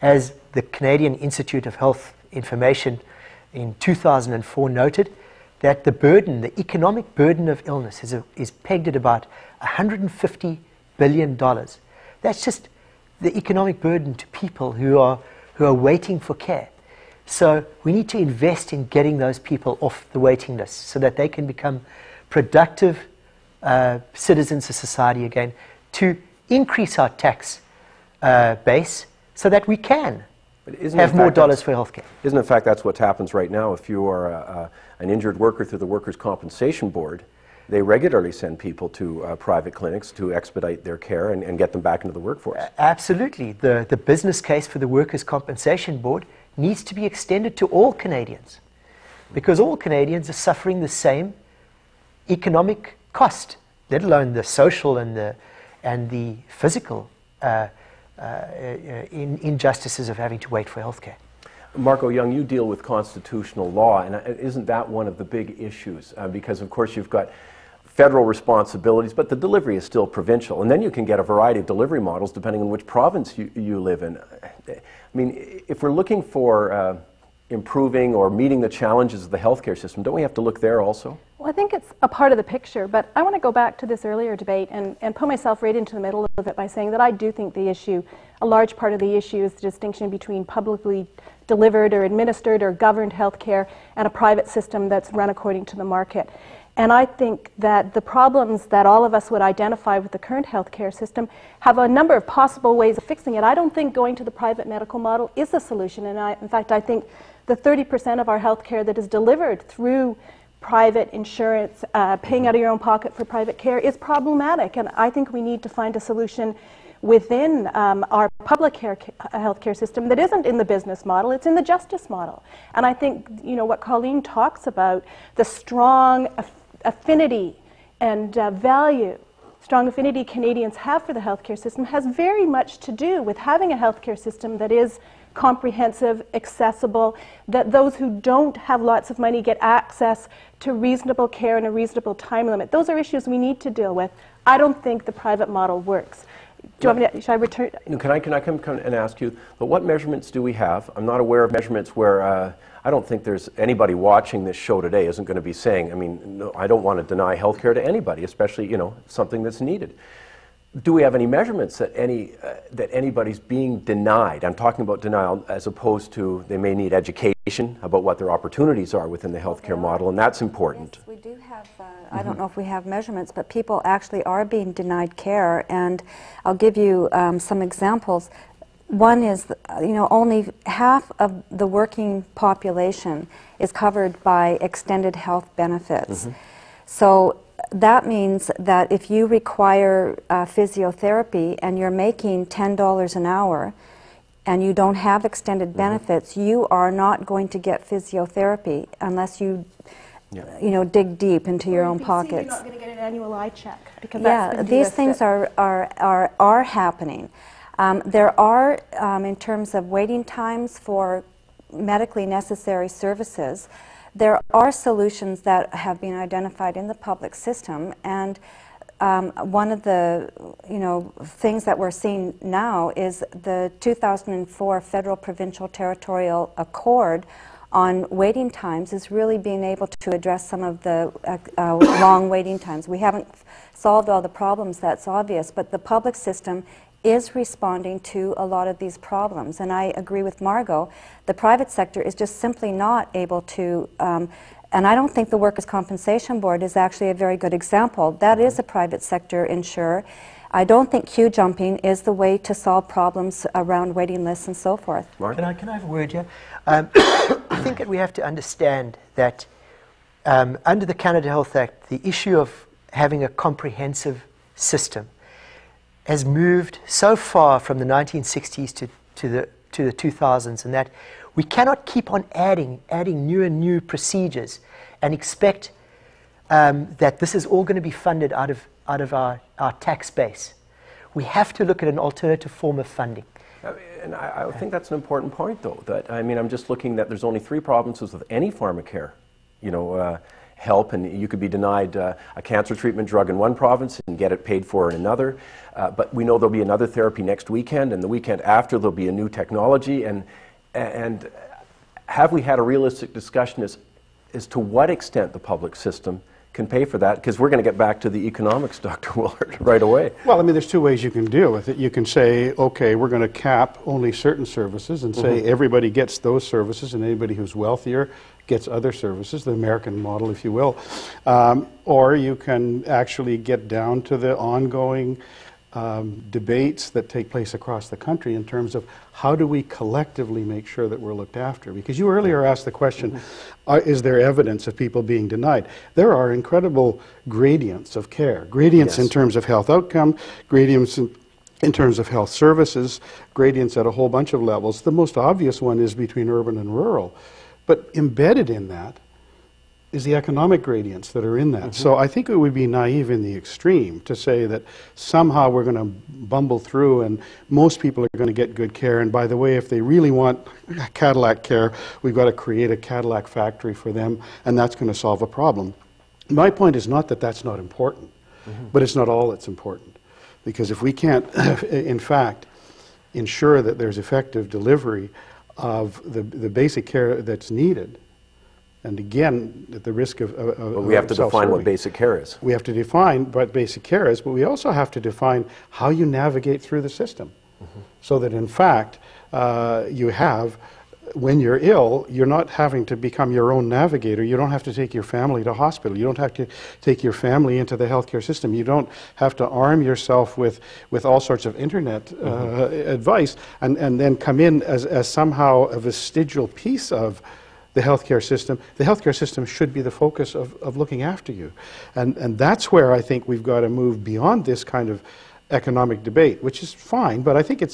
Speaker 2: as the Canadian Institute of Health Information in 2004 noted, that the burden, the economic burden of illness is pegged at about $150 billion. That's just the economic burden to people who are waiting for care. So we need to invest in getting those people off the waiting list so that they can become productive citizens of society again, to increase our tax base so that we can have more dollars for healthcare.
Speaker 1: Isn't in fact that's what happens right now? If you are an injured worker through the Workers' Compensation Board, they regularly send people to private clinics to expedite their care and get them back into the workforce.
Speaker 2: Absolutely. The business case for the Workers' Compensation Board needs to be extended to all Canadians, because all Canadians are suffering the same economic cost, let alone the social and the physical injustices of having to wait for healthcare.
Speaker 1: Marco Young, you deal with constitutional law, and isn't that one of the big issues? Because of course you've got federal responsibilities, but the delivery is still provincial, and then you can get a variety of delivery models depending on which province you live in. I mean, if we're looking for improving or meeting the challenges of the healthcare system, don't we have to look there also?
Speaker 13: Well, I think it's a part of the picture, but I want to go back to this earlier debate and put myself right into the middle of it by saying that I do think the issue, a large part of the issue, is the distinction between publicly delivered or administered or governed healthcare and a private system that's run according to the market. And I think that the problems that all of us would identify with the current healthcare system have a number of possible ways of fixing it. I don't think going to the private medical model is the solution. And in fact, I think the 30% of our healthcare that is delivered through private insurance, paying out of your own pocket for private care, is problematic. And I think we need to find a solution within our public healthcare system that isn't in the business model, it's in the justice model. And I think, you know, what Colleen talks about, the strong affinity and strong affinity Canadians have for the healthcare system has very much to do with having a healthcare system that is comprehensive, accessible, that those who don't have lots of money get access to reasonable care and a reasonable time limit. Those are issues we need to deal with. I don't think the private model works. Do you want me to, should I return?
Speaker 1: Can I come and ask you, but what measurements do we have? I'm not aware of measurements where, I don't think there's anybody watching this show today isn't going to be saying, I mean, no, I don't want to deny health care to anybody, especially, you know, something that's needed. Do we have any measurements that that anybody's being denied? I'm talking about denial as opposed to they may need education about what their opportunities are within the healthcare model, and that's important.
Speaker 14: Yes, we do have, I don't know if we have measurements, but people actually are being denied care, and I'll give you some examples. One is, you know, only half of the working population is covered by extended health benefits. So that means that if you require physiotherapy and you're making $10 an hour and you don't have extended benefits, you are not going to get physiotherapy unless you, you know, dig deep into your own pockets.
Speaker 13: You're not going to get an annual eye check because that's been
Speaker 14: these things are happening. There are, in terms of waiting times for medically necessary services, there are solutions that have been identified in the public system, and one of the things that we're seeing now is the 2004 Federal Provincial Territorial Accord on waiting times is really being able to address some of the long waiting times. We haven't solved all the problems, that's obvious, but the public system is responding to a lot of these problems. And I agree with Margot, the private sector is just simply not able to, and I don't think the Workers' Compensation Board is actually a very good example. That is a private sector insurer. I don't think queue jumping is the way to solve problems around waiting lists and so forth.
Speaker 2: Mark? Can I have a word here? I think that we have to understand that under the Canada Health Act, the issue of having a comprehensive system has moved so far from the 1960s to the 2000s, and that we cannot keep on adding new and new procedures and expect that this is all going to be funded out of our tax base. We have to look at an alternative form of funding.
Speaker 1: And I think that's an important point, though. That I mean, I'm just looking that there's only 3 provinces with any pharmacare, help, and you could be denied a cancer treatment drug in one province and get it paid for in another. But we know there'll be another therapy next weekend, and the weekend after there'll be a new technology. And have we had a realistic discussion as to what extent the public system can pay for that? Because we're going to get back to the economics, Dr. Willard, right away.
Speaker 15: Well, I mean, there's 2 ways you can deal with it. You can say, okay, we're going to cap only certain services and say everybody gets those services, and anybody who's wealthier gets other services, the American model, if you will. Or you can actually get down to the ongoing debates that take place across the country in terms of how do we collectively make sure that we're looked after. Because you earlier asked the question, is there evidence of people being denied? There are incredible gradients of care, gradients in terms of health outcome, gradients in terms of health services, gradients at a whole bunch of levels. The most obvious one is between urban and rural. But embedded in that is the economic gradients that are in that. So I think it would be naive in the extreme to say that somehow we're going to bumble through and most people are going to get good care. And by the way, if they really want Cadillac care, we've got to create a Cadillac factory for them, and that's going to solve a problem. My point is not that that's not important, but it's not all that's important. Because if we can't, in fact, ensure that there's effective delivery of the basic care that's needed, and again, at the risk of
Speaker 1: but we have to define what basic care is.
Speaker 15: We have to define what basic care is, but we also have to define how you navigate through the system, so that in fact you have, when you're ill, you're not having to become your own navigator. You don't have to take your family to hospital. You don't have to take your family into the healthcare system. You don't have to arm yourself with all sorts of internet advice and then come in as somehow a vestigial piece of the healthcare system. The healthcare system should be the focus of looking after you. And that's where I think we've got to move beyond this kind of economic debate, which is fine, but I think it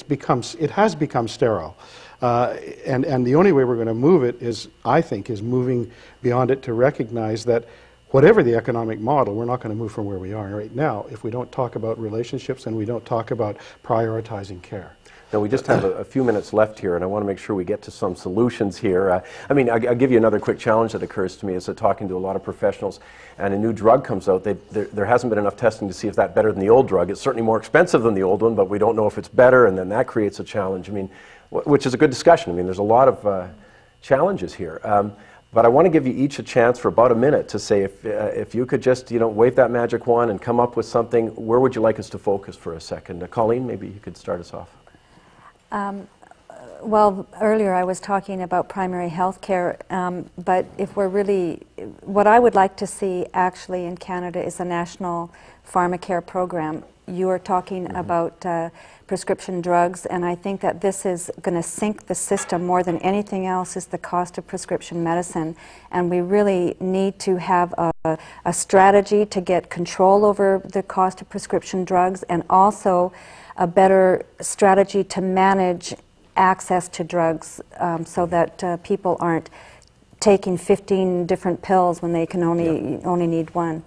Speaker 15: has become sterile. And the only way we're going to move it is, I think, is moving beyond it to recognize that whatever the economic model, we're not going to move from where we are right now if we don't talk about relationships and we don't talk about prioritizing care.
Speaker 1: Now, we just have a few minutes left here, and I want to make sure we get to some solutions here. I mean, I'll give you another quick challenge that occurs to me is that talking to a lot of professionals, and a new drug comes out, there hasn't been enough testing to see if that's better than the old drug. It's certainly more expensive than the old one, but we don't know if it's better, and then that creates a challenge. I mean, which is a good discussion. I mean, there's a lot of challenges here. But I want to give you each a chance for about a minute to say if you could just, wave that magic wand and come up with something, where would you like us to focus for a second? Colleen, maybe you could start us off.
Speaker 14: Well, earlier I was talking about primary health care, but if we're really, what I would like to see actually in Canada is a national pharmacare program. You are talking about prescription drugs, and I think that this is going to sink the system more than anything else is the cost of prescription medicine, and we really need to have a strategy to get control over the cost of prescription drugs, and also a better strategy to manage access to drugs so that people aren't taking 15 different pills when they can only need one.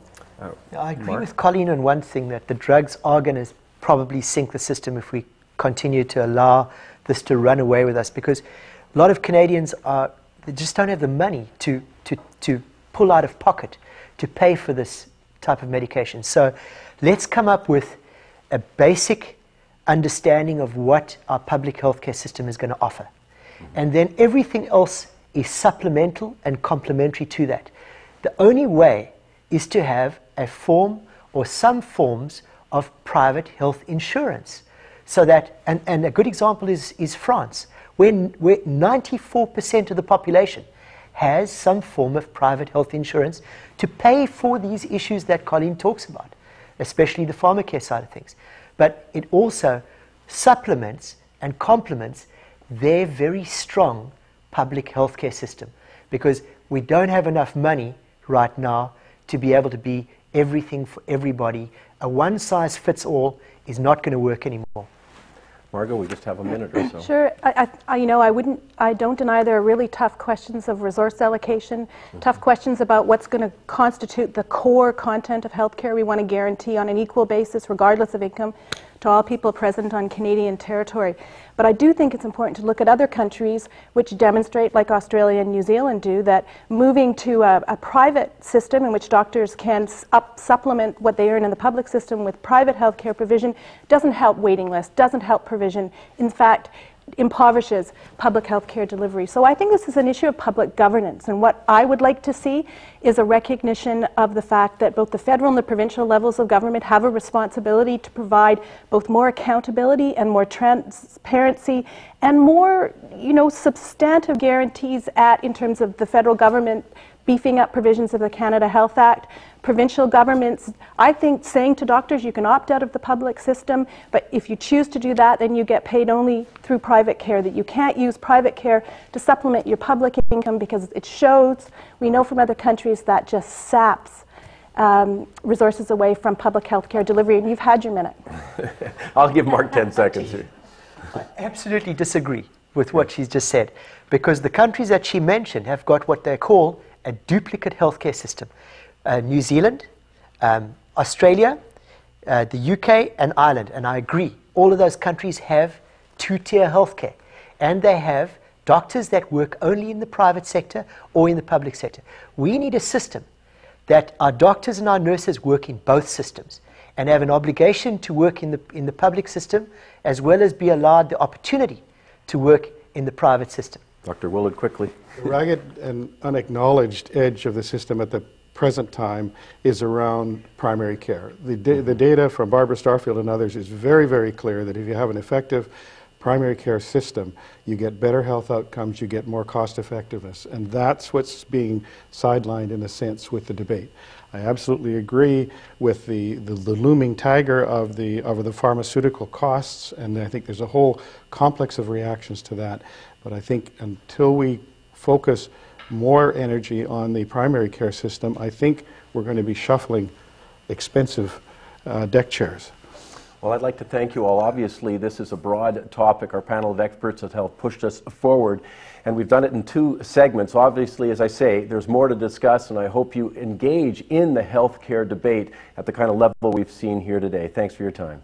Speaker 2: I agree with Colleen on one thing, that the drugs are going to probably sink the system if we continue to allow this to run away with us, because a lot of Canadians they just don't have the money to pull out of pocket to pay for this type of medication. So let's come up with a basic understanding of what our public healthcare system is going to offer. And then everything else is supplemental and complementary to that. The only way is to have a form or some forms of private health insurance. So that, and a good example is France, where 94% of the population has some form of private health insurance to pay for these issues that Colleen talks about, especially the pharmacare side of things. But it also supplements and complements their very strong public healthcare system, because we don't have enough money right now to be able to be everything for everybody. A one-size-fits-all is not going to work anymore.
Speaker 1: Margot, we just have a minute or so.
Speaker 13: Sure. I don't deny there are really tough questions of resource allocation, tough questions about what's going to constitute the core content of healthcare we want to guarantee on an equal basis, regardless of income, to all people present on Canadian territory. But I do think it's important to look at other countries which demonstrate, like Australia and New Zealand do, that moving to a private system in which doctors can supplement what they earn in the public system with private healthcare provision doesn't help waiting lists, doesn't help provision. In fact, impoverishes public health care delivery. So I think this is an issue of public governance, and what I would like to see is a recognition of the fact that both the federal and the provincial levels of government have a responsibility to provide both more accountability and more transparency and more, substantive guarantees in terms of the federal government beefing up provisions of the Canada Health Act. Provincial governments, I think, saying to doctors you can opt out of the public system, but if you choose to do that, then you get paid only through private care, that you can't use private care to supplement your public income, because it shows, we know from other countries, that just saps resources away from public health care delivery. And you've had your minute.
Speaker 1: I'll give Mark 10 seconds here.
Speaker 2: I absolutely disagree with what she's just said, because the countries that she mentioned have got what they call a duplicate healthcare system. New Zealand, Australia, the UK and Ireland, and I agree, all of those countries have two-tier healthcare, and they have doctors that work only in the private sector or in the public sector. We need a system that our doctors and our nurses work in both systems and have an obligation to work in the public system, as well as be allowed the opportunity to work in the private system.
Speaker 1: Dr. Willard, quickly.
Speaker 15: The ragged and unacknowledged edge of the system at the present time is around primary care. The data from Barbara Starfield and others is very, very clear that if you have an effective primary care system, you get better health outcomes, you get more cost effectiveness, and that's what's being sidelined in a sense with the debate. I absolutely agree with the looming tiger of the pharmaceutical costs, and I think there's a whole complex of reactions to that. But I think until we focus more energy on the primary care system, I think we're going to be shuffling expensive deck chairs.
Speaker 1: Well, I'd like to thank you all. Obviously, this is a broad topic. Our panel of experts have helped push us forward, and we've done it in 2 segments. Obviously, as I say, there's more to discuss, and I hope you engage in the healthcare debate at the kind of level we've seen here today. Thanks for your time.